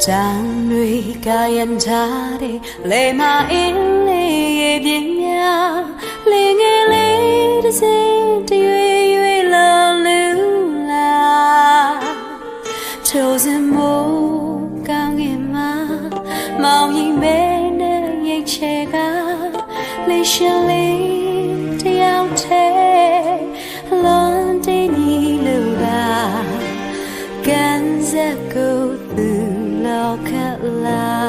တန်တွေကရင်ထားတဲ့လေမအင်းလေးပြင်းများလေငယ်လေးတစ်စိမ်တရွေရွေလာလူလာချိုးစမိုးကောင်းကင်မှာမောင်ရင်မဲနဲ့ရိတ်ချဲကလေးရှင်လေးတယောက်တည်းလွန်တင်းကြီးလူကကန်စက်ကိုသူလောက်ခက်လာ